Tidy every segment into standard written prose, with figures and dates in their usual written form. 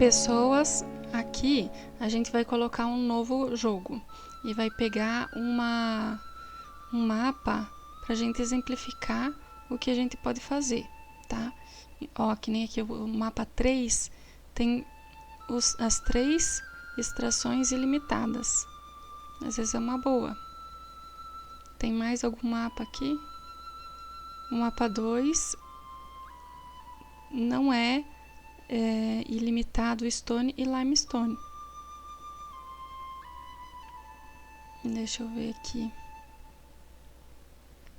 pessoas, aqui a gente vai colocar um novo jogo e vai pegar um mapa pra gente exemplificar o que a gente pode fazer, tá? Ó, que nem aqui o mapa 3 tem as 3 extrações ilimitadas. Às vezes é uma boa. Tem mais algum mapa aqui? O mapa 2 não é ilimitado Stone e Limestone. Deixa eu ver aqui.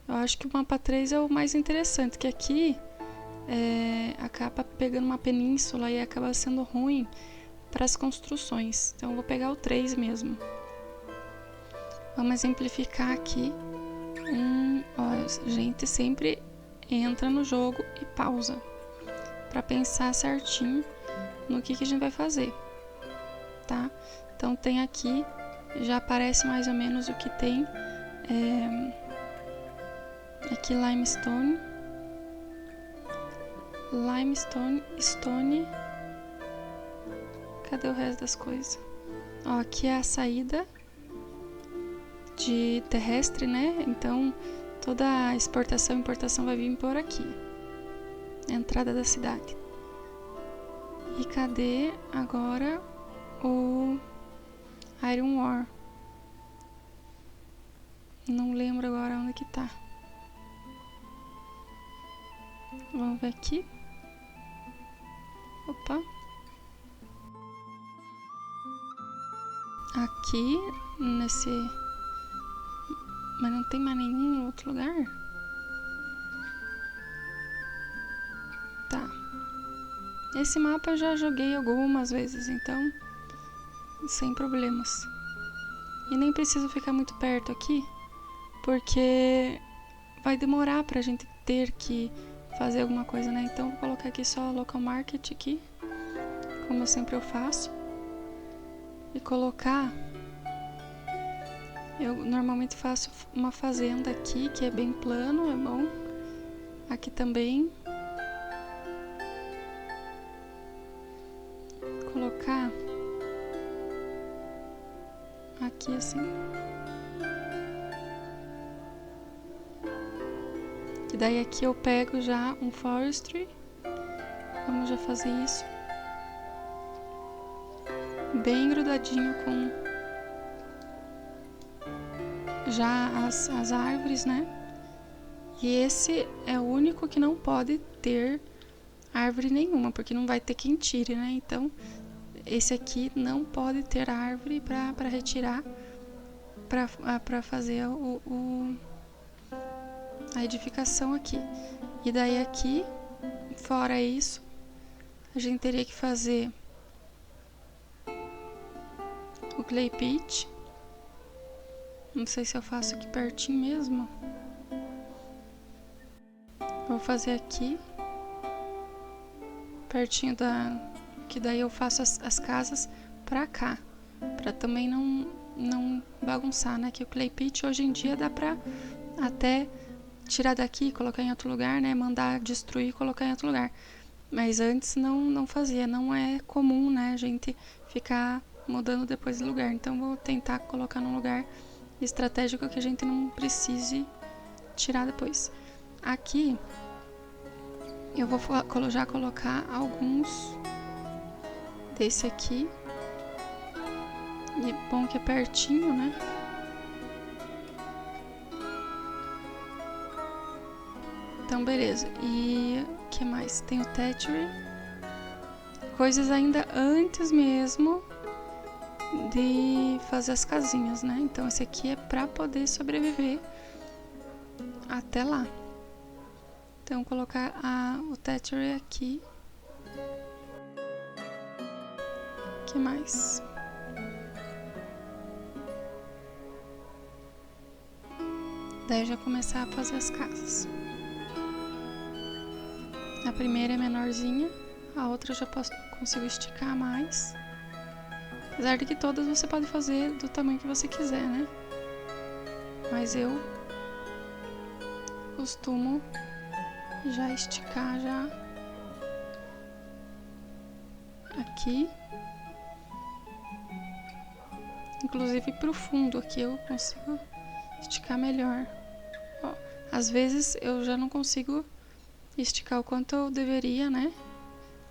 Eu acho que o mapa 3 é o mais interessante, que aqui acaba pegando uma península e acaba sendo ruim para as construções. Então eu vou pegar o 3 mesmo. Vamos exemplificar aqui. Ó, a gente sempre entra no jogo e pausa para pensar certinho no que a gente vai fazer, tá? Então tem aqui, já aparece mais ou menos o que tem. Aqui Limestone, Stone. Cadê o resto das coisas? Ó, aqui é a saída de terrestre, né? Então toda a exportação e importação vai vir por aqui. A entrada da cidade. E cadê agora o Iron Ore? Não lembro agora onde que tá. Vamos ver aqui. Opa. Aqui, nesse... Mas não tem mais nenhum outro lugar? Tá. Esse mapa eu já joguei algumas vezes, então... sem problemas. E nem preciso ficar muito perto aqui, porque vai demorar pra gente ter que fazer alguma coisa, né? Então vou colocar aqui só local market aqui, como eu sempre faço. E colocar... eu normalmente faço uma fazenda aqui, que é bem plano, é bom. Aqui também. Colocar aqui assim. E daí aqui eu pego já um forestry. Vamos já fazer isso. Bem grudadinho com já as árvores, né? E esse é o único que não pode ter árvore nenhuma, porque não vai ter quem tire, né? Então, esse aqui não pode ter árvore para retirar, para fazer a edificação aqui. E daí aqui, fora isso, a gente teria que fazer o clay pit. Não sei se eu faço aqui pertinho mesmo. Vou fazer aqui, pertinho que daí eu faço as casas pra cá, pra também não bagunçar, né? Que o clay pit hoje em dia dá pra até tirar daqui e colocar em outro lugar, né? Mandar destruir e colocar em outro lugar. Mas antes não fazia, não é comum, né? A gente ficar mudando depois de lugar. Então vou tentar colocar num lugar estratégico que a gente não precise tirar depois. Aqui eu vou já colocar alguns desse aqui. E bom que é pertinho, né? Então beleza. E o que mais? Tem o Thatchery. Coisas ainda antes mesmo de fazer as casinhas, né? Então esse aqui é pra poder sobreviver até lá. Então colocar o Thatchery aqui. O que mais? Daí já começar a fazer as casas. A primeira é menorzinha, a outra eu já consigo esticar mais. Apesar de que todas você pode fazer do tamanho que você quiser, né? Mas eu costumo já esticar já aqui. Inclusive pro fundo aqui eu consigo esticar melhor. Ó, às vezes eu já não consigo esticar o quanto eu deveria, né?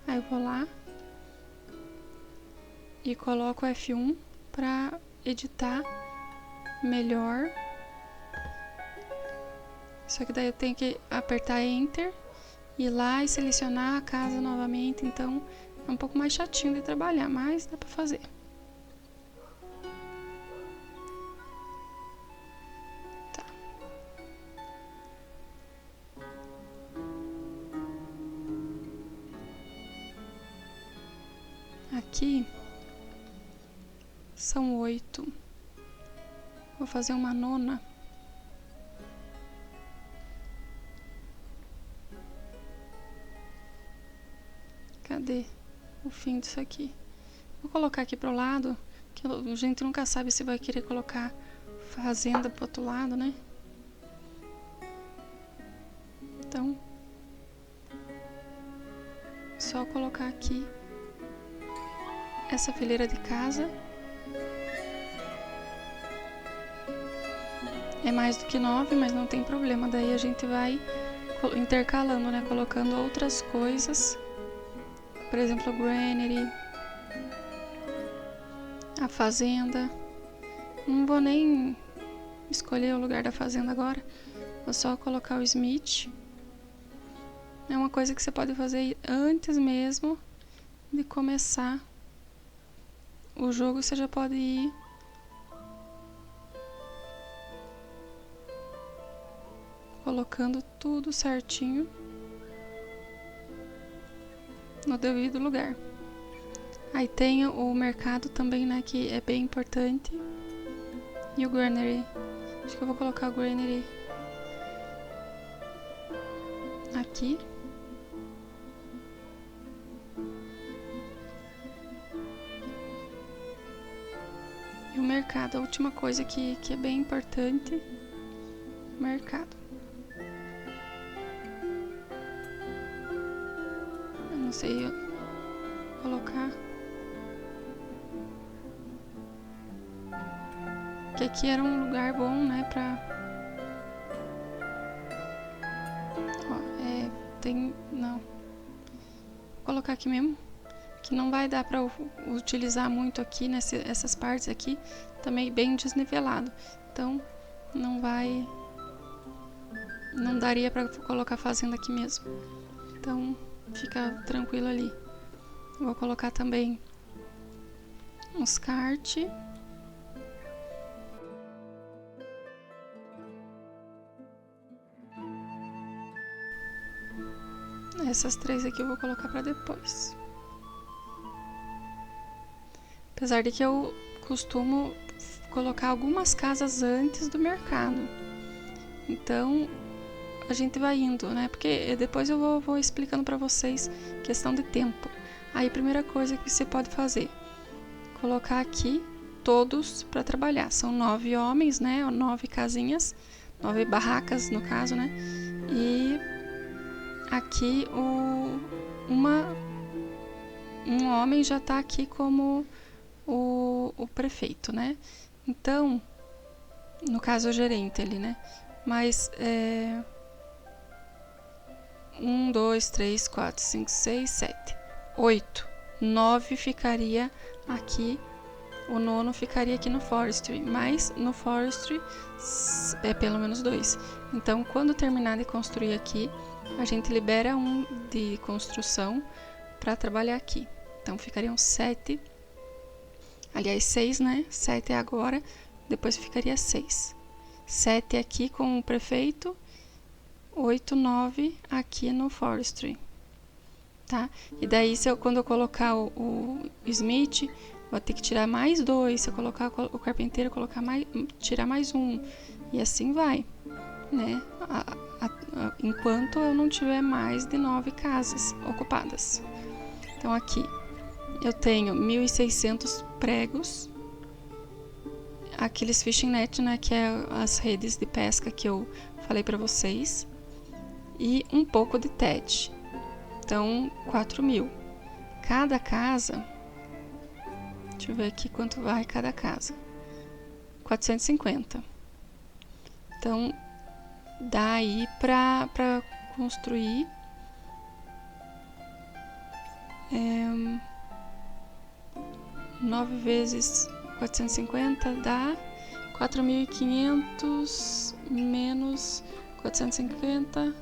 Aí eu vou lá e coloco o F1 para editar melhor. Só que daí eu tenho que apertar Enter, ir lá e selecionar a casa novamente, então é um pouco mais chatinho de trabalhar, mas dá pra fazer. Tá. Aqui são 8. Vou fazer uma 9ª. Cadê o fim disso aqui? Vou colocar aqui pro lado, que a gente nunca sabe se vai querer colocar fazenda pro outro lado, né? Então, só colocar aqui essa fileira de casa. É mais do que 9, mas não tem problema. Daí a gente vai intercalando, né? Colocando outras coisas. Por exemplo, o granary, a fazenda. Não vou nem escolher o lugar da fazenda agora. Vou só colocar o Smith. É uma coisa que você pode fazer antes mesmo de começar o jogo. Você já pode ir colocando tudo certinho no devido lugar. Aí tem o mercado também, né, que é bem importante. E o granary. Acho que eu vou colocar o granary aqui. E o mercado, a última coisa que é bem importante, mercado. Eu não sei colocar. Que aqui era um lugar bom, né, pra... Ó, tem... Não. Vou colocar aqui mesmo. Que não vai dar pra utilizar muito aqui, né, essas partes aqui. Também bem desnivelado. Então, não vai... Não daria pra colocar fazenda aqui mesmo. Então, fica tranquilo ali. Vou colocar também uns kart. Essas 3 aqui eu vou colocar pra depois. Apesar de que eu costumo colocar algumas casas antes do mercado. Então, a gente vai indo, né? Porque depois eu vou explicando pra vocês questão de tempo. Aí, a primeira coisa que você pode fazer, colocar aqui todos pra trabalhar. São 9 homens, né? 9 casinhas, 9 barracas no caso, né? E aqui um homem já tá aqui como o prefeito, né? Então, no caso o gerente ali, né? Mas 1, 2, 3, 4, 5, 6, 7, 8, 9 ficaria aqui. O 9º ficaria aqui no forestry, mas no forestry é pelo menos 2. Então, quando terminar de construir aqui, a gente libera um de construção para trabalhar aqui. Então, ficariam 7. Aliás, 6, né? 7 é agora, depois ficaria 6. 7 aqui com o prefeito, 8, 9 aqui no forestry. Tá? E daí, quando eu colocar o Smith, vou ter que tirar mais 2. Se eu colocar o carpinteiro, tirar mais 1. E assim vai, né? Enquanto eu não tiver mais de 9 casas ocupadas. Então, aqui eu tenho 1.600 pregos. Aqueles fishing net, né? Que é as redes de pesca que eu falei pra vocês. E um pouco de TED. Então, 4.000. cada casa, deixa eu ver aqui quanto vai cada casa. 450. Então, dá aí pra construir 9 vezes 450 dá 4.500 menos 450,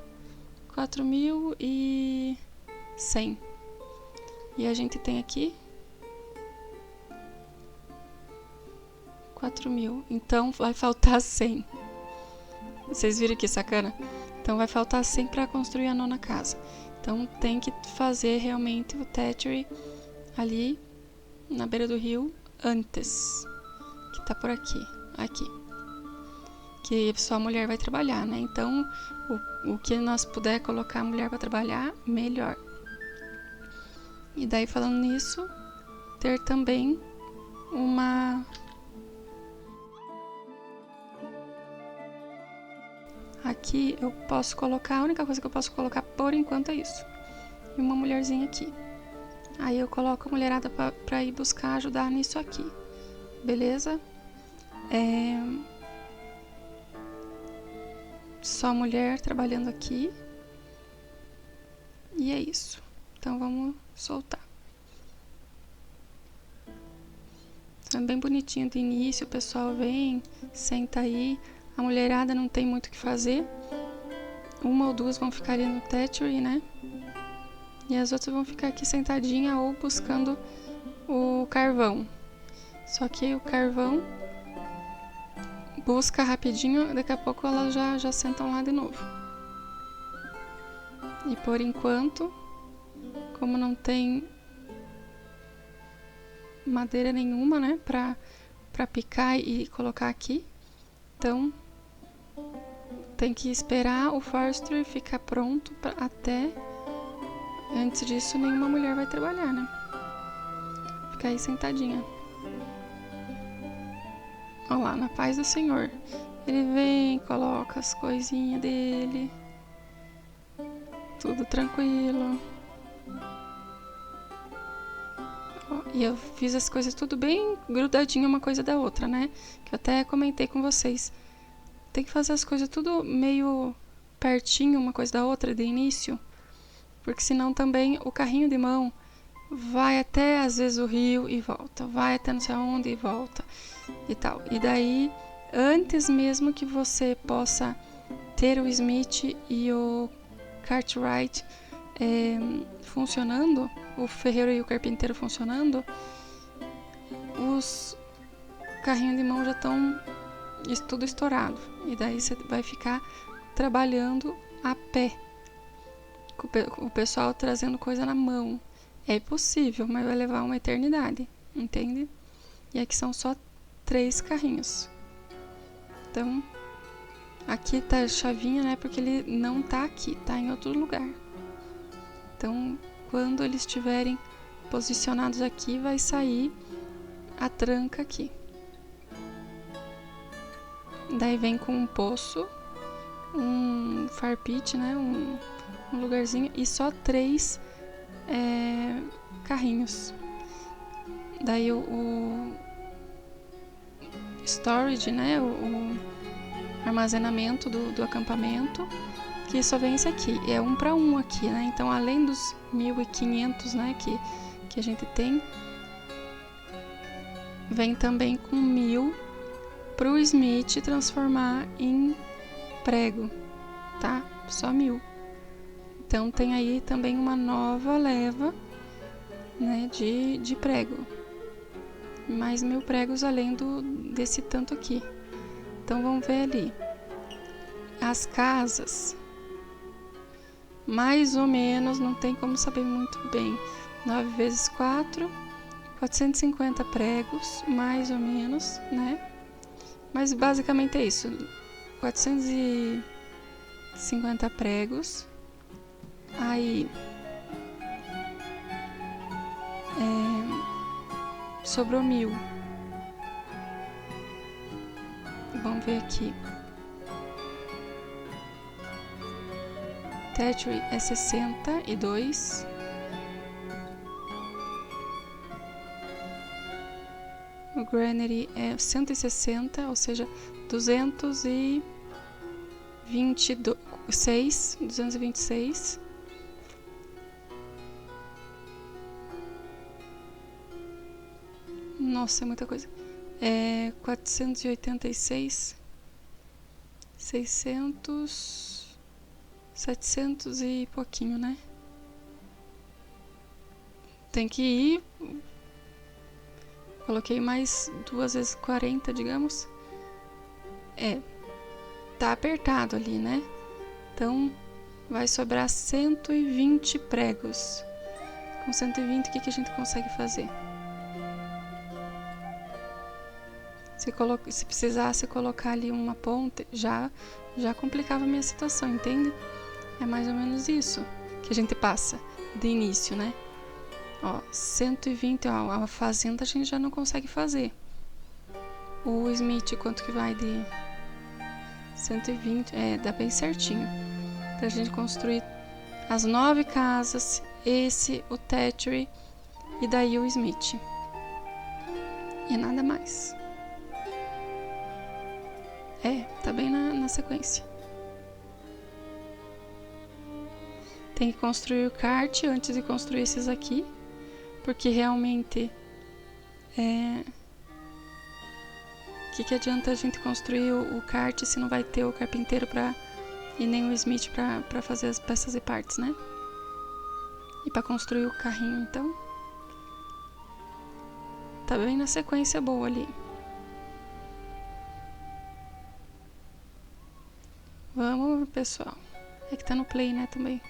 4.100. E a gente tem aqui 4.000. Então vai faltar 100. Vocês viram que sacana? Então vai faltar 100 para construir a 9ª casa. Então tem que fazer realmente o Thatchery ali na beira do rio antes, que tá por aqui, que só a mulher vai trabalhar, né? Então o que nós puder colocar a mulher para trabalhar, melhor. E daí, falando nisso, ter também uma... Aqui eu posso colocar, a única coisa que eu posso colocar por enquanto é isso. E uma mulherzinha aqui. Aí eu coloco a mulherada pra ir buscar, ajudar nisso aqui. Beleza? Só mulher trabalhando aqui. E é isso. Então vamos soltar. É bem bonitinho do início, o pessoal vem, senta aí. A mulherada não tem muito o que fazer. Uma ou duas vão ficar ali no Thatchery, né? E as outras vão ficar aqui sentadinha ou buscando o carvão. Só que o carvão busca rapidinho, daqui a pouco elas já sentam lá de novo. E por enquanto, como não tem madeira nenhuma, né, pra picar e colocar aqui, então tem que esperar o forestry ficar pronto até... Antes disso, nenhuma mulher vai trabalhar, né? Ficar aí sentadinha. Olha lá, na paz do Senhor. Ele vem, coloca as coisinhas dele. Tudo tranquilo. Ó, e eu fiz as coisas tudo bem grudadinho uma coisa da outra, né? Que eu até comentei com vocês. Tem que fazer as coisas tudo meio pertinho uma coisa da outra de início. Porque senão também o carrinho de mão vai até às vezes o rio e volta, vai até não sei onde e volta e tal. E daí, antes mesmo que você possa ter o Smith e o Cartwright funcionando, o ferreiro e o carpinteiro funcionando, os carrinhos de mão já estão tudo estourado. E daí você vai ficar trabalhando a pé. O pessoal trazendo coisa na mão. É possível, mas vai levar uma eternidade, entende? E aqui são só 3 carrinhos. Então, aqui tá a chavinha, né? Porque ele não tá aqui, tá em outro lugar. Então, quando eles estiverem posicionados aqui, vai sair a tranca aqui. Daí vem com um poço, um fire pit, né? Um lugarzinho e só 3 carrinhos. Daí o storage, né? O armazenamento do acampamento, que só vem esse aqui. É 1 para 1 aqui, né? Então, além dos 1.500, né? Que a gente tem, vem também com 1.000 para o Smith transformar em prego, tá? Só 1.000. Então tem aí também uma nova leva, né, de prego. Mais 1.000 pregos além desse tanto aqui. Então vamos ver ali. As casas, mais ou menos, não tem como saber muito bem. 9 vezes 4, 450 pregos, mais ou menos, né? Mas basicamente é isso. 450 pregos. Aí sobrou 1.000. Vamos ver aqui. Thatchery é 62. O granary é 160, ou seja, 226. Nossa, é muita coisa. 486, 600, 700 e pouquinho, né? Tem que ir. Coloquei mais 2 vezes 40, digamos. Tá apertado ali, né? Então, vai sobrar 120 pregos. Com 120, o que a gente consegue fazer? Se precisasse colocar ali uma ponte, já complicava a minha situação, entende? É mais ou menos isso que a gente passa de início, né? Ó, 120, ó, a fazenda a gente já não consegue fazer. O Smith, quanto que vai de 120? Dá bem certinho. Pra gente construir as 9 casas, o Thatchery e daí o Smith. E nada mais. Tá bem na sequência. Tem que construir o kart antes de construir esses aqui, porque realmente que adianta a gente construir o kart se não vai ter o carpinteiro e nem o Smith para fazer as peças e partes, né? E para construir o carrinho, então tá bem na sequência boa ali. Vamos, pessoal. É que tá no play, né, também.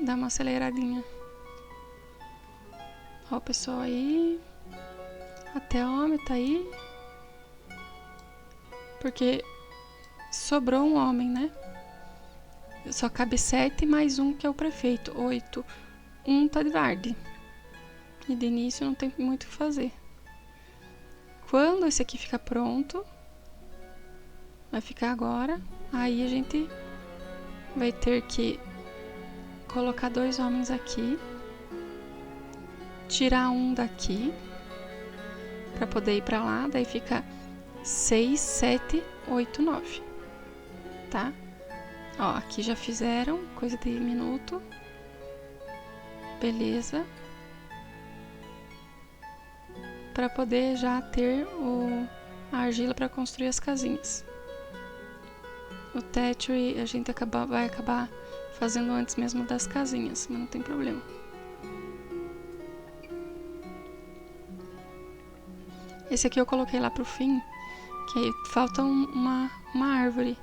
Dá uma aceleradinha. Ó, o pessoal aí. Até o homem tá aí. Porque sobrou um homem, né? Só cabe 7 mais um que é o prefeito. 8. Um tá de varde. E de início não tem muito o que fazer. Quando esse aqui ficar pronto, vai ficar agora. Aí a gente vai ter que colocar 2 homens aqui. Tirar um daqui. Pra poder ir pra lá. Daí fica 6, 7, 8, 9. Tá? Ó, aqui já fizeram. Coisa de minuto. Beleza. Pra poder já ter a argila pra construir as casinhas. O Thatchery a gente vai acabar fazendo antes mesmo das casinhas, mas não tem problema. Esse aqui eu coloquei lá pro fim, que falta uma árvore.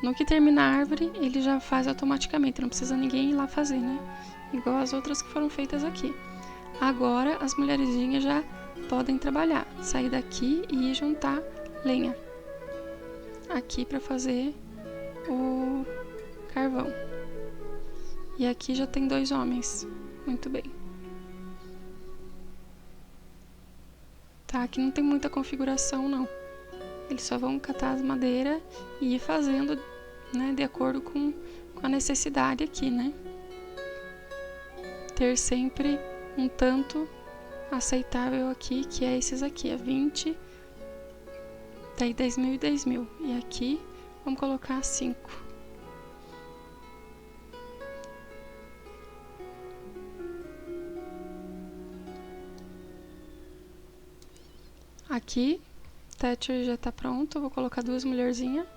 No que termina a árvore, ele já faz automaticamente, não precisa ninguém ir lá fazer, né? Igual as outras que foram feitas aqui. Agora as mulherzinhas já podem trabalhar, sair daqui e ir juntar lenha aqui para fazer o carvão. E aqui já tem 2 homens. Muito bem. Tá, aqui não tem muita configuração não. Eles só vão catar as madeiras e ir fazendo, né, de acordo com a necessidade aqui, né? Ter sempre um tanto aceitável aqui, que é esses aqui, é 20, daí 10 mil e 10 mil. E aqui vamos colocar 5. Aqui, o Thatcher já tá pronto, eu vou colocar 2 mulherzinhas.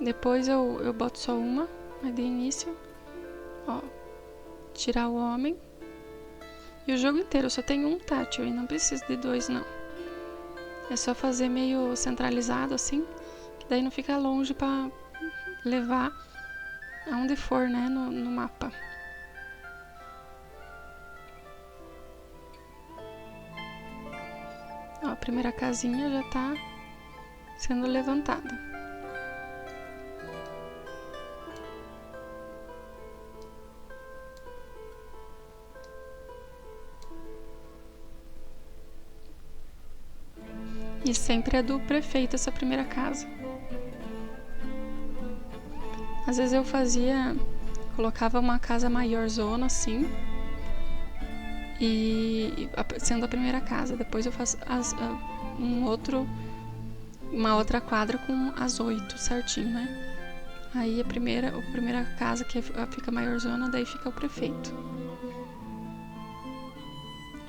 Depois eu boto só uma, mas de início, ó, tirar o homem. E o jogo inteiro só tem um Thatcher e não preciso de 2 não. É só fazer meio centralizado assim, que daí não fica longe pra levar aonde for, né, no mapa. Ó, a primeira casinha já tá sendo levantada. E sempre é do prefeito essa primeira casa. Às vezes eu colocava uma casa maior zona assim, sendo a primeira casa. Depois eu faço uma outra quadra com as 8 certinho, né? Aí a primeira casa que fica maior zona, daí fica o prefeito.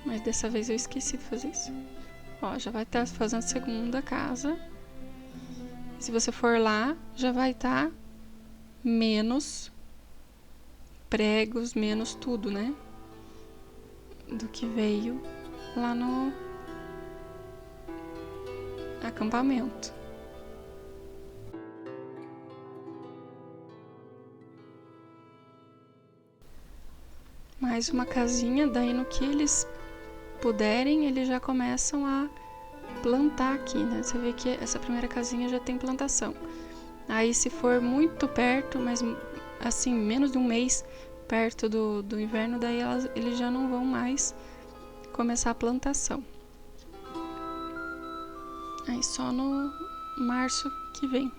Mas dessa vez eu esqueci de fazer isso. Ó, já vai estar fazendo a segunda casa. Se você for lá, já vai estar menos pregos, menos tudo, né? Do que veio lá no acampamento. Mais uma casinha, daí no que eles puderem, eles já começam a plantar aqui, né? Você vê que essa primeira casinha já tem plantação. Aí se for muito perto, mas assim, menos de um mês perto do inverno, daí eles já não vão mais começar a plantação. Aí só no março que vem.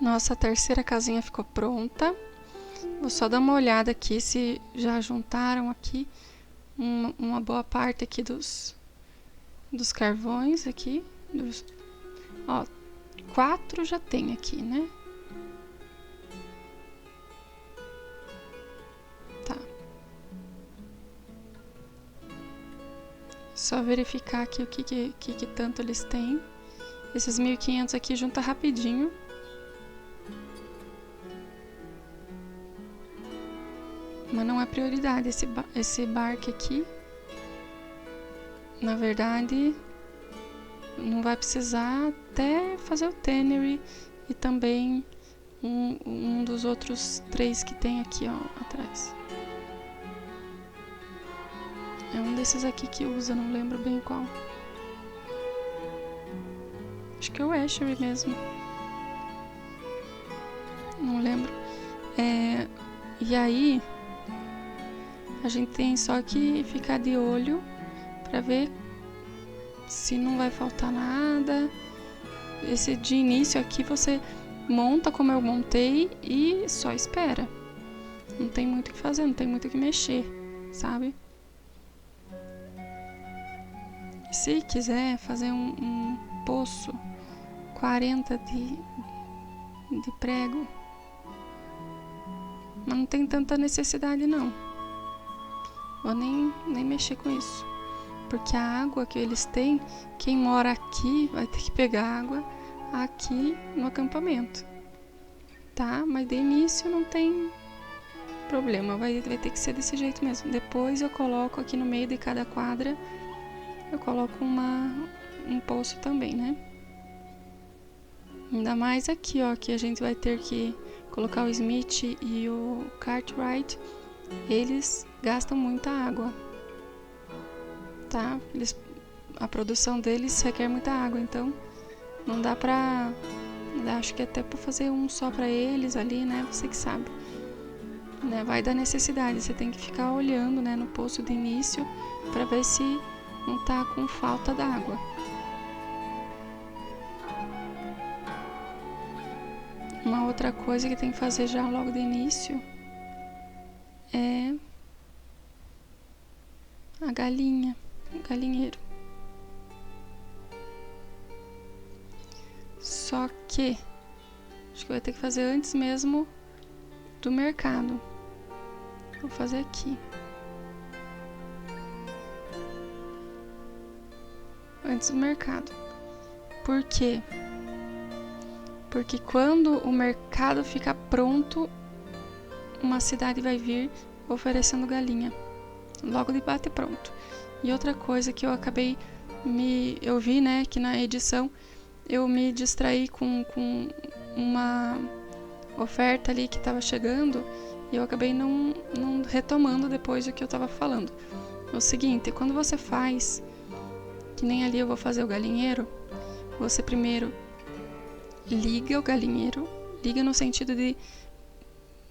Nossa terceira casinha ficou pronta. Vou só dar uma olhada aqui se já juntaram aqui uma boa parte aqui dos carvões aqui. Ó, 4 já tem aqui, né? Tá. Só verificar aqui o que tanto eles têm. Esses 1.500 aqui junta rapidinho. Mas não é prioridade esse barco aqui. Na verdade, não vai precisar até fazer o tannery e também um dos outros 3 que tem aqui, ó, atrás. É um desses aqui que usa, não lembro bem qual. Acho que é o Ashery mesmo. Não lembro. E aí, a gente tem só que ficar de olho para ver se não vai faltar nada. Esse de início aqui você monta como eu montei e só espera. Não tem muito o que fazer, não tem muito o que mexer, sabe? Se quiser fazer um poço 40 de prego, mas não tem tanta necessidade não. Vou nem mexer com isso, porque a água que eles têm, quem mora aqui vai ter que pegar água aqui no acampamento, tá? Mas de início não tem problema, vai ter que ser desse jeito mesmo. Depois eu coloco aqui no meio de cada quadra, eu coloco um poço também, né? Ainda mais aqui, ó, que a gente vai ter que colocar o Smith e o Cartwright. Eles gastam muita água, tá? A produção deles requer muita água, então não dá pra... Acho que até pra fazer um só pra eles ali, né? Você que sabe, né? Vai da necessidade, você tem que ficar olhando, né, no poço de início pra ver se não tá com falta d'água. Uma outra coisa que tem que fazer já logo de início é a galinha, o galinheiro. Só que acho que vai ter que fazer antes mesmo do mercado. Vou fazer aqui. Antes do mercado. Por quê? Porque quando o mercado ficar pronto, uma cidade vai vir oferecendo galinha. Logo de bate pronto. E outra coisa que eu acabei eu vi, né, que na edição eu me distraí com uma oferta ali que estava chegando e eu acabei não retomando depois o que eu estava falando. É o seguinte, quando você faz, que nem ali eu vou fazer o galinheiro, você primeiro liga o galinheiro, liga no sentido de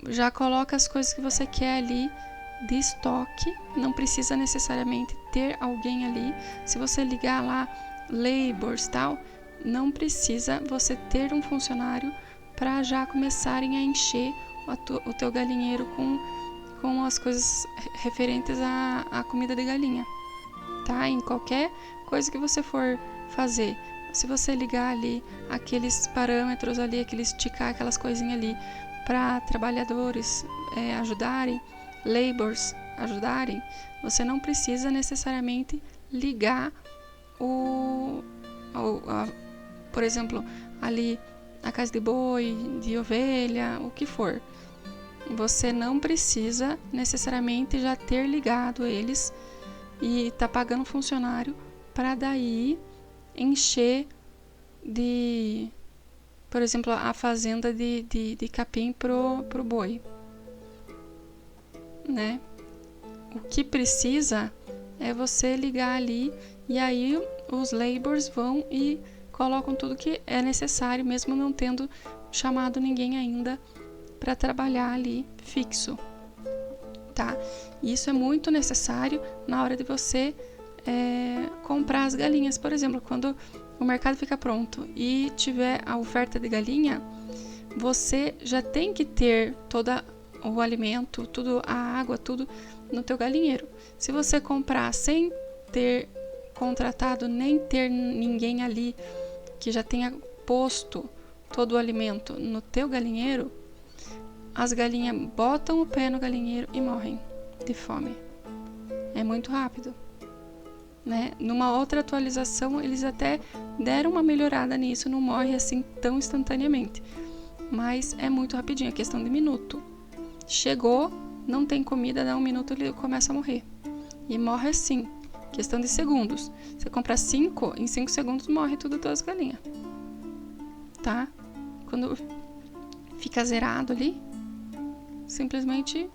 já coloca as coisas que você quer ali de estoque, não precisa necessariamente ter alguém ali. Se você ligar lá labors tal, não precisa você ter um funcionário para já começarem a encher o teu galinheiro com as coisas referentes à comida de galinha, tá? Em qualquer coisa que você for fazer, se você ligar ali aqueles parâmetros ali, esticar aquelas coisinhas ali para trabalhadores ajudarem, laborers ajudarem, você não precisa necessariamente ligar por exemplo, ali a casa de boi, de ovelha, o que for. Você não precisa necessariamente já ter ligado eles e tá pagando funcionário para daí encher de, por exemplo, a fazenda de capim pro boi, né? O que precisa é você ligar ali e aí os laborers vão e colocam tudo que é necessário, mesmo não tendo chamado ninguém ainda para trabalhar ali fixo, tá? Isso é muito necessário na hora de você comprar as galinhas. Por exemplo, quando o mercado fica pronto e tiver a oferta de galinha, você já tem que ter todo o alimento, tudo, a água, tudo no teu galinheiro. Se você comprar sem ter contratado, nem ter ninguém ali que já tenha posto todo o alimento no teu galinheiro, as galinhas botam o pé no galinheiro e morrem de fome. É muito rápido, né? Numa outra atualização, eles até deram uma melhorada nisso, não morre assim tão instantaneamente. Mas é muito rapidinho, é questão de minuto. Chegou, não tem comida, dá um minuto, ele começa a morrer. E morre assim, questão de segundos. Você compra 5, em 5 segundos morre tudo das galinhas. Tá? Quando fica zerado ali, simplesmente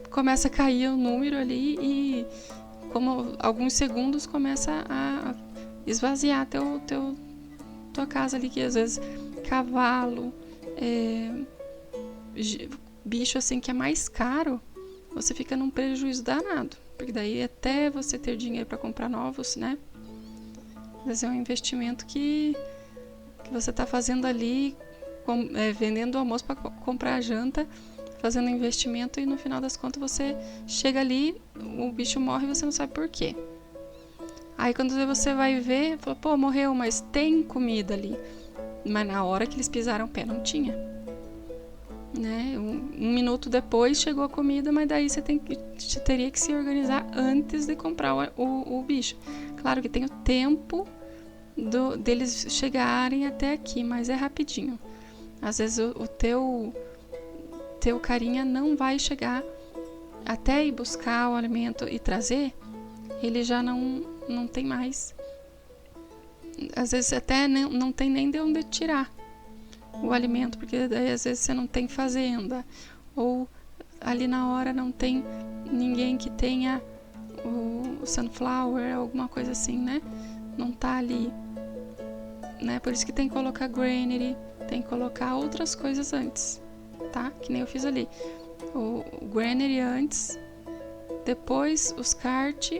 começa a cair o número ali e como alguns segundos começa a esvaziar tua casa ali, que às vezes cavalo, bicho assim que é mais caro, você fica num prejuízo danado, porque daí até você ter dinheiro para comprar novos, né? Às vezes é um investimento que você está fazendo ali, vendendo o almoço para comprar a janta, fazendo um investimento e no final das contas você chega ali, o bicho morre e você não sabe por quê. Aí quando você vai ver, fala, pô, morreu, mas tem comida ali. Mas na hora que eles pisaram o pé não tinha. Né? Um minuto depois chegou a comida, mas daí você teria que se organizar antes de comprar o bicho. Claro que tem o tempo deles chegarem até aqui, mas é rapidinho. Às vezes o teu carinha não vai chegar até ir buscar o alimento e trazer, ele já não tem mais. Às vezes até não tem nem de onde tirar o alimento, porque daí às vezes você não tem fazenda, ou ali na hora não tem ninguém que tenha o sunflower, alguma coisa assim, né? Não tá ali, né? Por isso que tem que colocar granary, tem que colocar outras coisas antes, tá? Que nem eu fiz ali. O granary antes, depois os cart,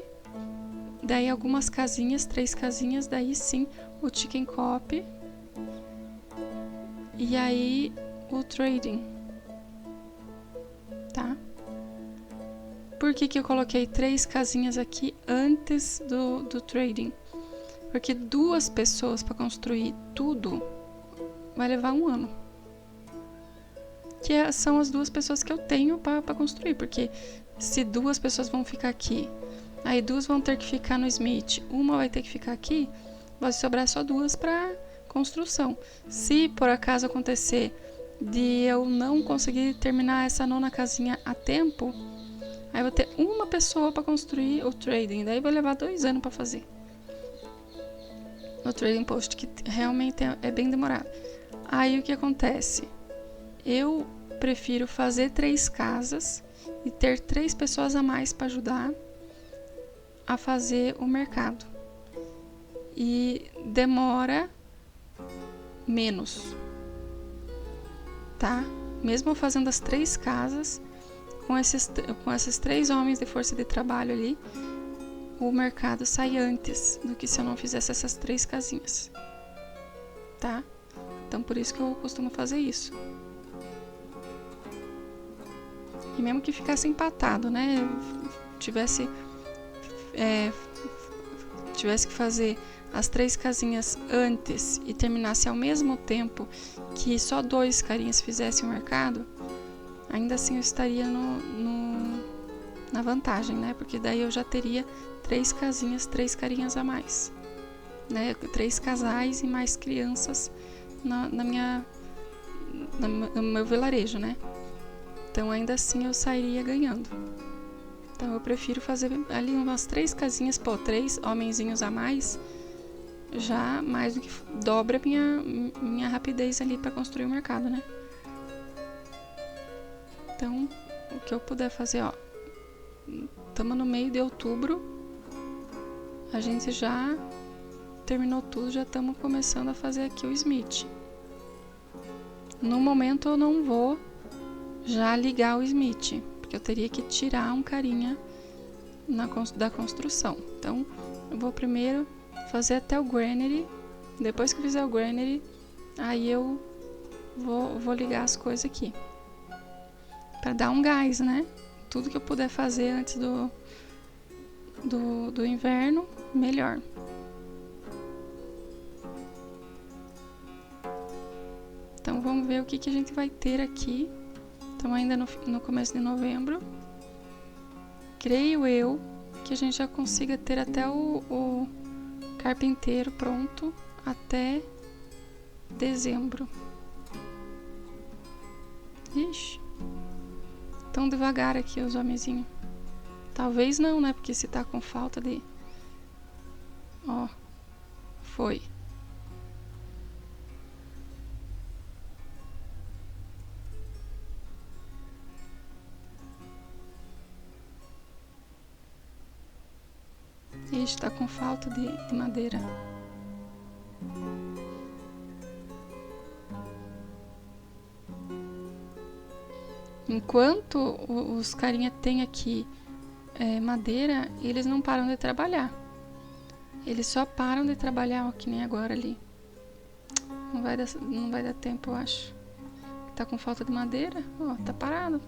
daí algumas casinhas, 3 casinhas, daí sim o chicken coop, e aí o trading, tá? Por que eu coloquei 3 casinhas aqui antes do trading? Porque 2 pessoas para construir tudo vai levar 1 ano. Que são as 2 pessoas que eu tenho para construir, porque se 2 pessoas vão ficar aqui, aí 2 vão ter que ficar no Smith, uma vai ter que ficar aqui, vai sobrar só 2 para construção. Se por acaso acontecer de eu não conseguir terminar essa 9ª casinha a tempo, aí eu vou ter 1 pessoa para construir o trading, daí vai levar 2 anos para fazer o trading post, que realmente é bem demorado. Aí o que acontece? Eu prefiro fazer 3 casas e ter 3 pessoas a mais para ajudar a fazer o mercado. E demora menos, tá? Mesmo fazendo as 3 casas, com esses 3 homens de força de trabalho ali, o mercado sai antes do que se eu não fizesse essas 3 casinhas, tá? Então por isso que eu costumo fazer isso. E mesmo que ficasse empatado, né? Tivesse que fazer as 3 casinhas antes e terminasse ao mesmo tempo que só 2 carinhas fizessem o marcado, ainda assim eu estaria na vantagem, né? Porque daí eu já teria 3 casinhas, 3 carinhas a mais, né? 3 casais e mais crianças no meu vilarejo, né? Então ainda assim eu sairia ganhando. Então eu prefiro fazer ali umas 3 casinhas, 3 homenzinhos a mais, já mais do que dobra minha rapidez ali para construir o mercado, né? Então, o que eu puder fazer, ó, estamos no meio de outubro, a gente já terminou tudo, já estamos começando a fazer aqui o Smith. No momento eu não vou já ligar o Smith, porque eu teria que tirar um carinha da construção. Então, eu vou primeiro fazer até o granary. Depois que eu fizer o granary, aí eu vou ligar as coisas aqui. Para dar um gás, né? Tudo que eu puder fazer antes do inverno, melhor. Então, vamos ver o que a gente vai ter aqui. Estamos ainda no começo de novembro. Creio eu que a gente já consiga ter até o carpinteiro pronto até dezembro. Ixi, tão devagar aqui os homenzinhos. Talvez não, né? Porque se tá com falta de... Ó, foi. Ixi, tá com falta de madeira. Enquanto os carinha tem aqui madeira, eles não param de trabalhar. Eles só param de trabalhar, ó, que nem agora ali. Não vai dar tempo, eu acho. Tá com falta de madeira, ó, tá parado.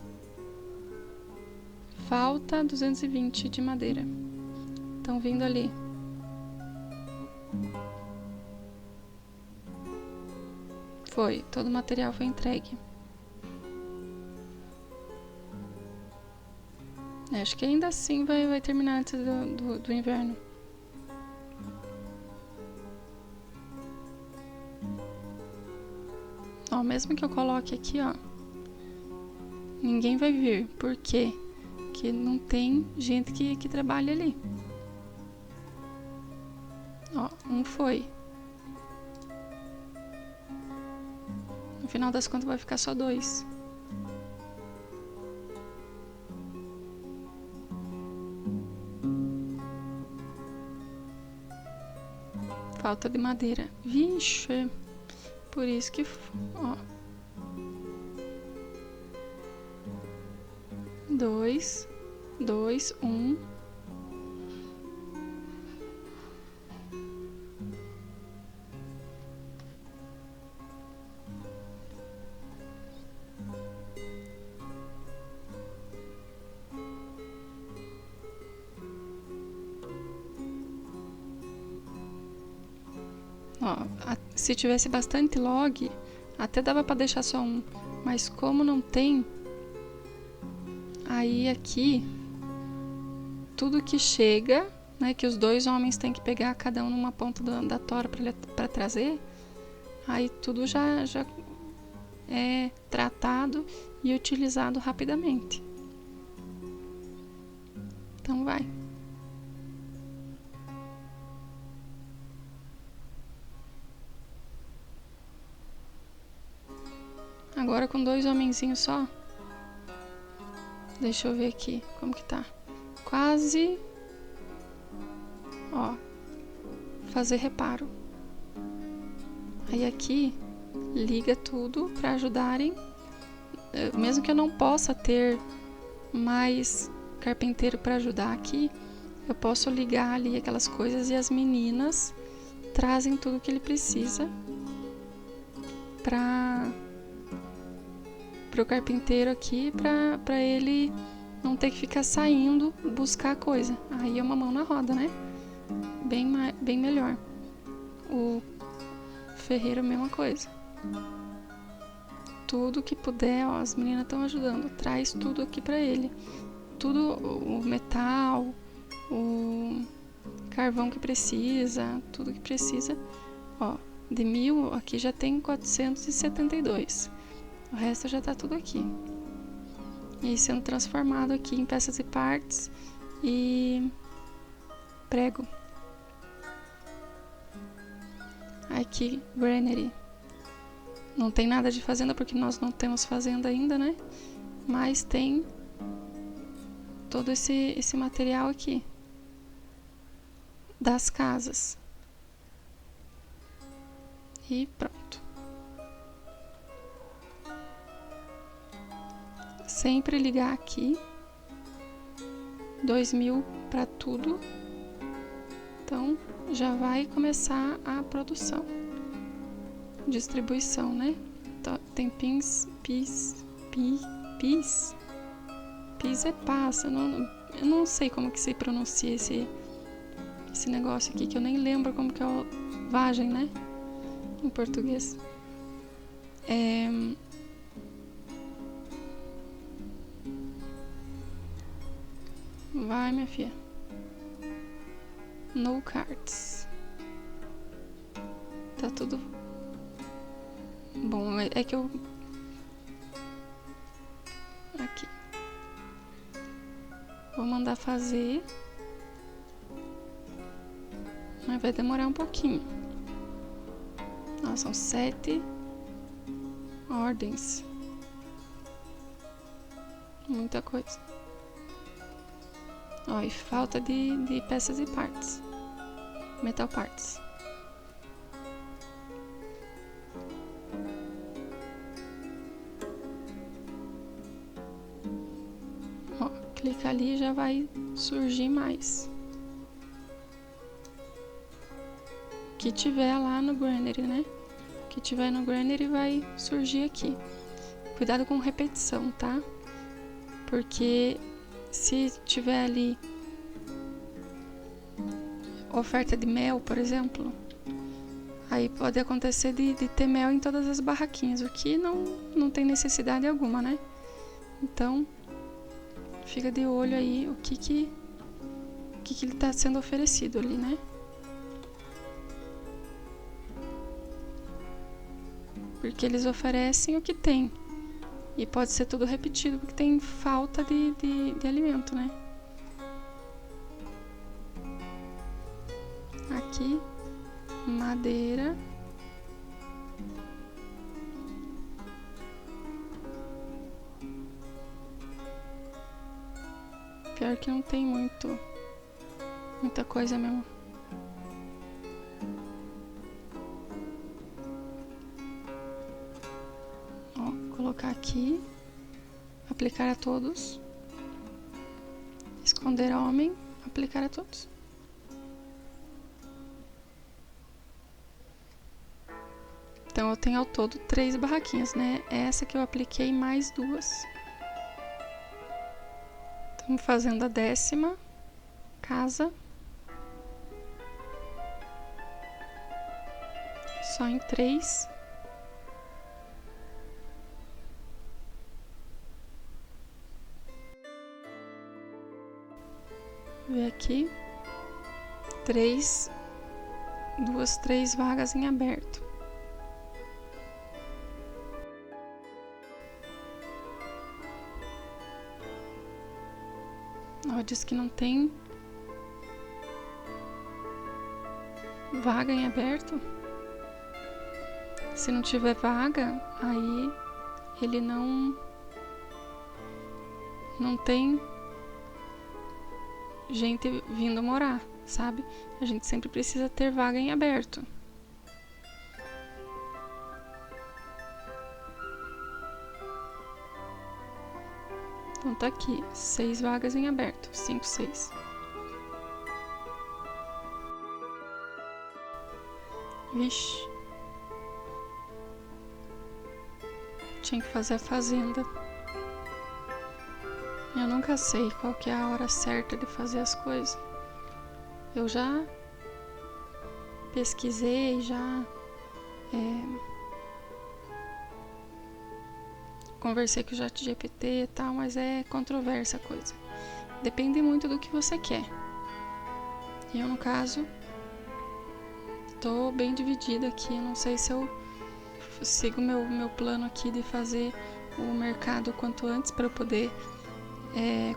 Falta 220 de madeira. Estão vindo ali. Foi, todo o material foi entregue. Acho que ainda assim vai terminar antes do inverno. Ó, mesmo que eu coloque aqui, ó, ninguém vai vir. Por quê? Porque não tem gente que trabalha ali. Ó, um foi. No final das contas vai ficar só 2. Falta de madeira. Vixe, por isso que... Ó. 2, 1. Ó, se tivesse bastante log, até dava para deixar só um, mas como não tem, aí aqui tudo que chega, né, que os 2 homens têm que pegar cada um numa ponta da tora para trazer, aí tudo já é tratado e utilizado rapidamente. Então vai. Agora com 2 homenzinhos só. Deixa eu ver aqui como que tá. Quase. Ó. Fazer reparo. Aí aqui liga tudo para ajudarem. Mesmo que eu não possa ter mais carpinteiro para ajudar aqui, eu posso ligar ali aquelas coisas e as meninas trazem tudo que ele precisa pro carpinteiro aqui, pra ele não ter que ficar saindo buscar coisa. Aí é uma mão na roda, né? Bem melhor. O ferreiro, mesma coisa. Tudo que puder, ó, as meninas estão ajudando. Traz tudo aqui pra ele. Tudo, o metal, o carvão que precisa, tudo que precisa. Ó, de 1000, aqui já tem 472. O resto já tá tudo aqui. E aí sendo transformado aqui em peças e partes e prego. Aqui, granary. Não tem nada de fazenda porque nós não temos fazenda ainda, né? Mas tem todo esse material aqui das casas. E pronto. Sempre ligar aqui. 2000 para tudo. Então já vai começar a produção. Distribuição, né? Tem pis é passa. Eu não sei como que se pronuncia esse negócio aqui, que eu nem lembro como que é o vagem, né? Em português. Vai, minha filha. No cards. Tá tudo bom. É que eu... Aqui. Vou mandar fazer. Mas vai demorar um pouquinho. São 7 ordens. Muita coisa. Ó, e falta de peças e partes. Metal parts. Ó, clica ali e já vai surgir mais. Que tiver lá no granary, né? Que tiver no granary vai surgir aqui. Cuidado com repetição, tá? Porque se tiver ali oferta de mel, por exemplo, aí pode acontecer de ter mel em todas as barraquinhas, o que não tem necessidade alguma, né? Então, fica de olho aí o que ele está sendo oferecido ali, né? Porque eles oferecem o que tem. E pode ser tudo repetido, porque tem falta de alimento, né? Aqui, madeira. Pior que não tem muita coisa mesmo. Ó, colocar aqui, aplicar a todos, esconder homem, aplicar a todos. Então eu tenho ao todo 3 barraquinhas, né? Essa que eu apliquei mais 2. Estamos fazendo a 10ª casa. Só em 3. Ver aqui. 3 vagas em aberto. Ó, diz que não tem vaga em aberto. Se não tiver vaga, aí ele não tem gente vindo morar, sabe? A gente sempre precisa ter vaga em aberto. Então tá aqui, 6 vagas em aberto, 5, 6. Vixe. tinha que fazer a fazenda. Eu nunca sei qual que é a hora certa de fazer as coisas. Eu já pesquisei, já conversei com o ChatGPT e tal, mas é controversa a coisa. Depende muito do que você quer. Eu, no caso, tô bem dividida aqui. Não sei se eu sigo meu plano aqui de fazer o mercado quanto antes para eu poder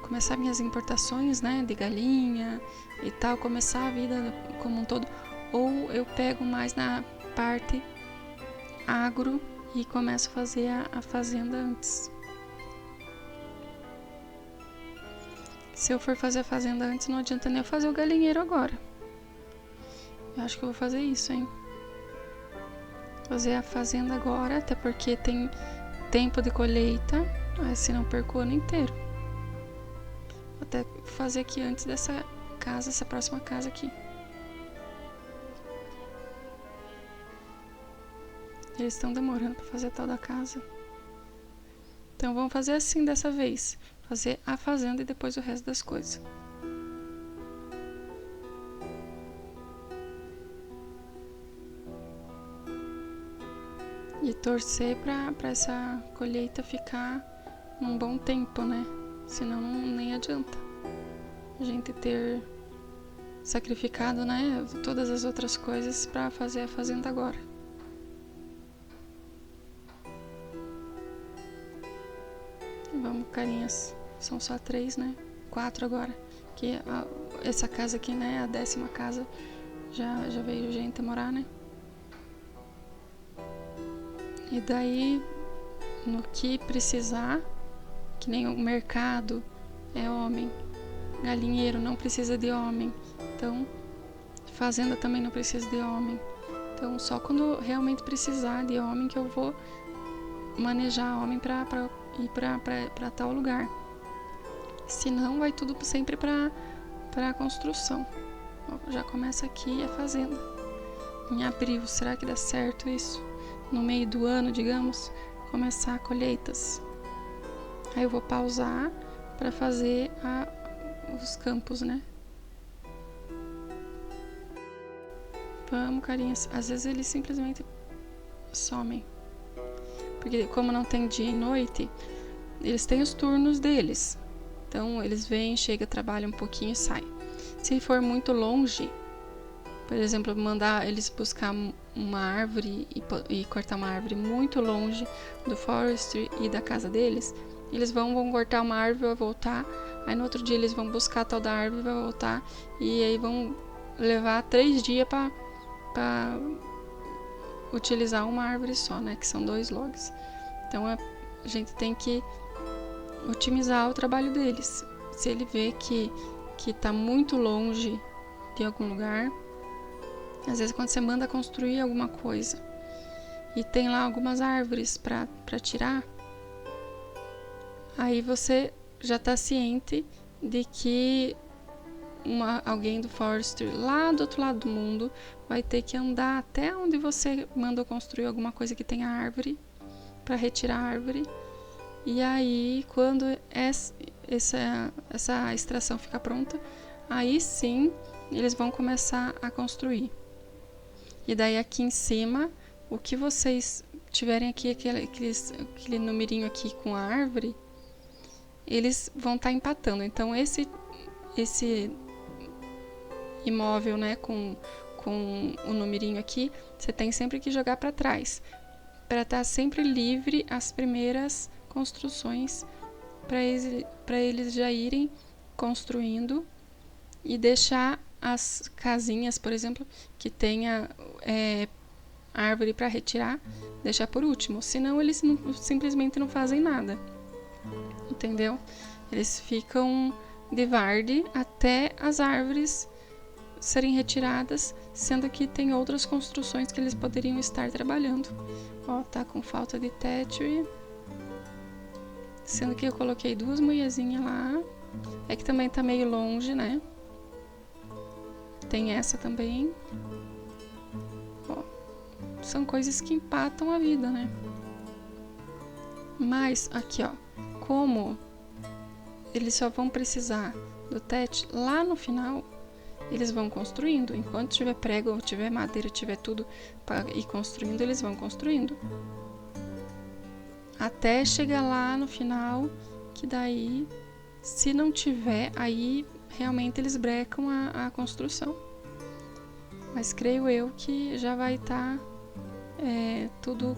começar minhas importações, né, de galinha e tal, começar a vida como um todo, ou eu pego mais na parte agro e começo a fazer a fazenda antes. Se eu for fazer a fazenda antes, não adianta nem eu fazer o galinheiro agora. Eu acho que eu vou fazer isso, hein? Fazer a fazenda agora, até porque tem tempo de colheita, senão perco o ano inteiro. Vou até fazer aqui antes dessa casa, essa próxima casa aqui. Eles estão demorando para fazer a tal da casa. Então vamos fazer assim dessa vez. Fazer a fazenda e depois o resto das coisas. E torcer para essa colheita ficar num bom tempo, né? Senão nem adianta a gente ter sacrificado, né, todas as outras coisas para fazer a fazenda agora. Vamos, carinhas. São só 3, né? 4 agora. Que essa casa aqui, né? A 10ª casa. Já veio gente morar, né? E daí, no que precisar, que nem o mercado é homem, galinheiro não precisa de homem, então fazenda também não precisa de homem. Então só quando realmente precisar de homem que eu vou manejar homem para ir para tal lugar. Senão vai tudo sempre para construção. Já começa aqui a fazenda. Em abril, será que dá certo isso? No meio do ano, digamos, começar colheitas. Aí eu vou pausar para fazer os campos, né? Vamos, carinhas. Às vezes eles simplesmente somem. Porque como não tem dia e noite, eles têm os turnos deles. Então eles vêm, chega, trabalham um pouquinho e sai. Se for muito longe, por exemplo, mandar eles buscar uma árvore e cortar uma árvore muito longe do forestry e da casa deles, eles vão cortar uma árvore e vai voltar. Aí no outro dia eles vão buscar a tal da árvore e vai voltar. E aí vão levar 3 dias para utilizar uma árvore só, né? Que são 2 logs. Então a gente tem que otimizar o trabalho deles. Se ele vê que está muito longe de algum lugar, às vezes quando você manda construir alguma coisa e tem lá algumas árvores para tirar, aí você já está ciente de que alguém do forestry lá do outro lado do mundo vai ter que andar até onde você mandou construir alguma coisa que tenha árvore para retirar a árvore. E aí, quando essa extração ficar pronta, aí sim eles vão começar a construir. E daí aqui em cima, o que vocês tiverem aqui, aquele numerinho aqui com a árvore, eles vão estar empatando. Então esse imóvel, né, com o numerinho aqui, você tem sempre que jogar para trás, para estar sempre livre as primeiras construções, para eles já irem construindo e deixar as casinhas, por exemplo, que tenha árvore para retirar, deixar por último. Senão eles simplesmente não fazem nada, entendeu? Eles ficam de varde até as árvores serem retiradas, sendo que tem outras construções que eles poderiam estar trabalhando. Ó, tá com falta de teto, sendo que eu coloquei 2 mulherzinhas lá. É que também tá meio longe, né? Tem essa também. Ó, são coisas que empatam a vida, né? Mas aqui, ó, como eles só vão precisar do TET lá no final, eles vão construindo. Enquanto tiver prego, ou tiver madeira, tiver tudo para ir construindo, eles vão construindo. Até chegar lá no final, que daí, se não tiver, aí realmente eles brecam a construção. Mas creio eu que já vai estar tudo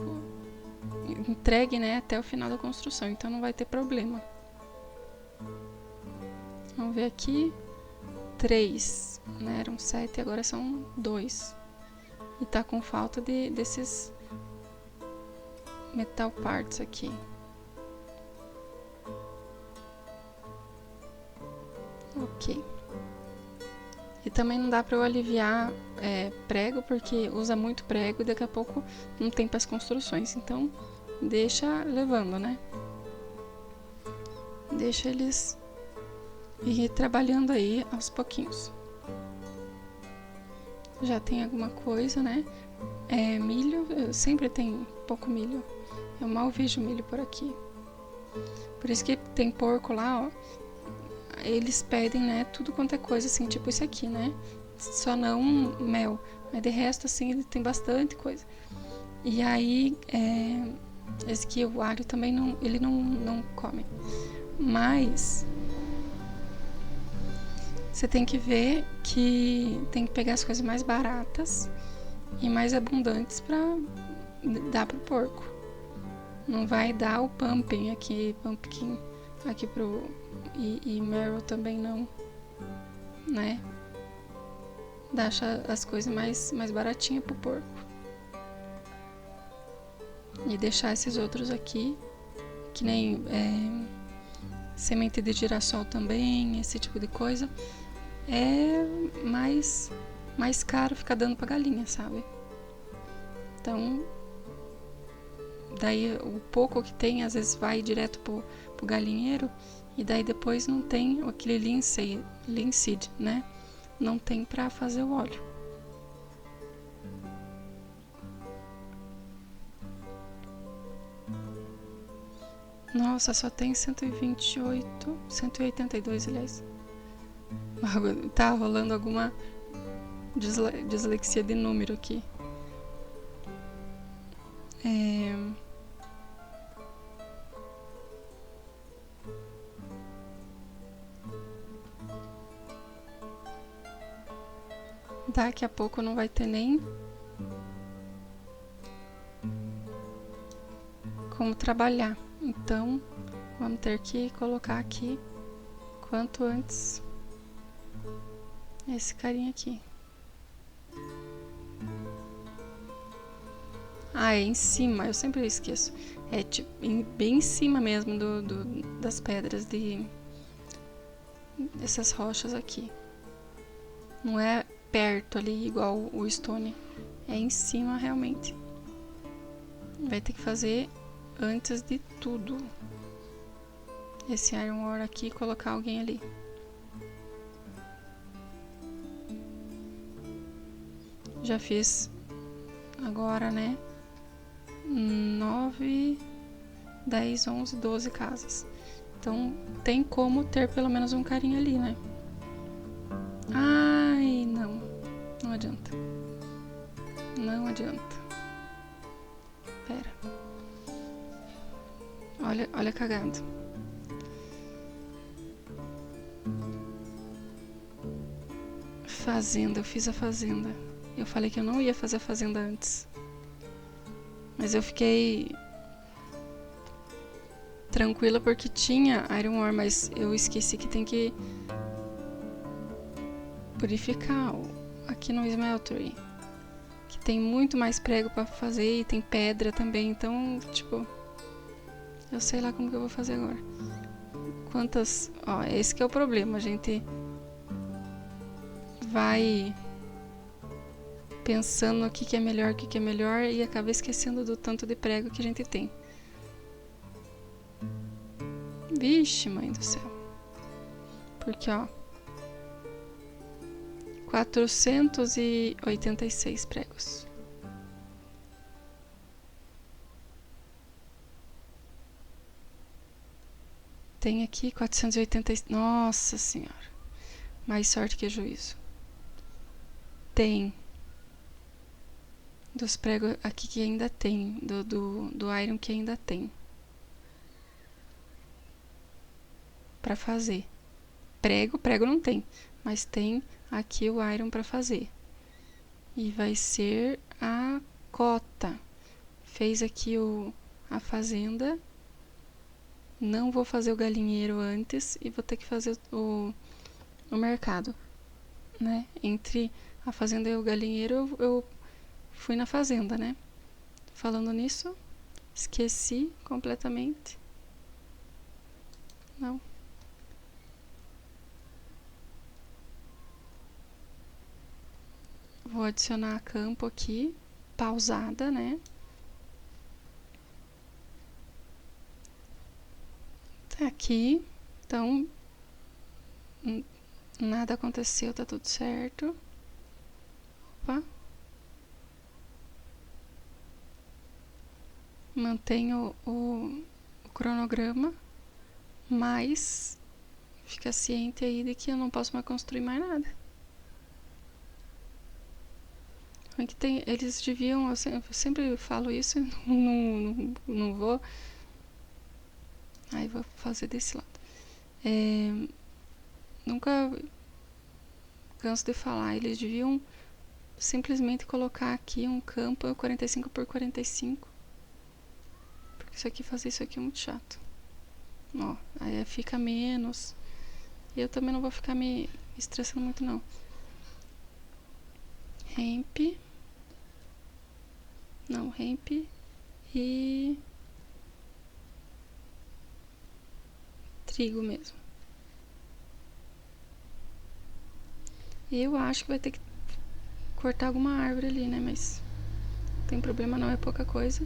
entregue, né, até o final da construção, então não vai ter problema. Vamos ver aqui, 3, né, eram 7, agora são 2. E tá com falta desses metal parts aqui. Ok. E também não dá para eu aliviar prego, porque usa muito prego e daqui a pouco não tem para as construções. Então, deixa levando, né? Deixa eles ir trabalhando aí aos pouquinhos. Já tem alguma coisa, né? Milho, sempre tem pouco milho. Eu mal vejo milho por aqui. Por isso que tem porco lá, ó. Eles pedem, né, tudo quanto é coisa, assim, tipo isso aqui, né? Só não mel. Mas de resto, assim, ele tem bastante coisa. E aí, esse aqui, o alho, também não, ele não come. Mas você tem que ver que tem que pegar as coisas mais baratas e mais abundantes pra dar pro porco. Não vai dar o pumpkin aqui pro... E Meryl também não, né? Deixa as coisas mais baratinhas pro porco. E deixar esses outros aqui, que nem semente de girassol também, esse tipo de coisa, é mais caro ficar dando pra galinha, sabe? Então, daí o pouco que tem, às vezes vai direto pro galinheiro, e daí depois não tem aquele linseed, né? Não tem pra fazer o óleo. Nossa, só tem 128, 182, aliás. Tá rolando alguma dislexia de número aqui. Daqui a pouco não vai ter nem como trabalhar. Então, vamos ter que colocar aqui quanto antes esse carinha aqui. Ah, é em cima, eu sempre esqueço. É tipo, bem em cima mesmo das pedras dessas rochas aqui. Não é perto ali igual o stone. É em cima realmente. Vai ter que fazer antes de tudo. Esse iron ore aqui e colocar alguém ali. Já fiz agora, né? 9, 10, 11, 12 casas. Então tem como ter pelo menos um carinha ali, né? Ai, não adianta. Não adianta. Pera. Olha cagando. Fazenda, eu fiz a fazenda. Eu falei que eu não ia fazer a fazenda antes. Mas eu fiquei tranquila porque tinha iron ore, mas eu esqueci que tem que purificar aqui no smeltery. Que tem muito mais prego pra fazer e tem pedra também, então, tipo, eu sei lá como que eu vou fazer agora. Quantas... Ó, esse que é o problema, a gente vai pensando o que é melhor, e acaba esquecendo do tanto de prego que a gente tem. Vixe, mãe do céu. Porque, ó, 486 pregos. Tem aqui 480. Nossa senhora. Mais sorte que juízo. Tem. Dos pregos aqui que ainda tem. Do iron que ainda tem. Pra fazer. Prego não tem. Mas tem aqui o iron pra fazer. E vai ser a cota. Fez aqui a fazenda. Não vou fazer o galinheiro antes e vou ter que fazer o mercado, né? Entre a fazenda e o galinheiro, eu fui na fazenda, né? Falando nisso, esqueci completamente. Não. Vou adicionar a campo aqui, pausada, né? Tá aqui, então nada aconteceu, tá tudo certo. Opa. Mantenho o cronograma, mas fica ciente aí de que eu não posso mais construir mais nada. Que tem, eles deviam, eu sempre falo isso, não vou. Aí vou fazer desse lado. Nunca canso de falar, eles deviam simplesmente colocar aqui um campo 45 por 45. Porque isso aqui, fazer isso aqui é muito chato. Ó, aí fica menos. E eu também não vou ficar me estressando muito não. Ramp. Não, ramp e trigo mesmo. Eu acho que vai ter que cortar alguma árvore ali, né? Mas não tem problema não, é pouca coisa.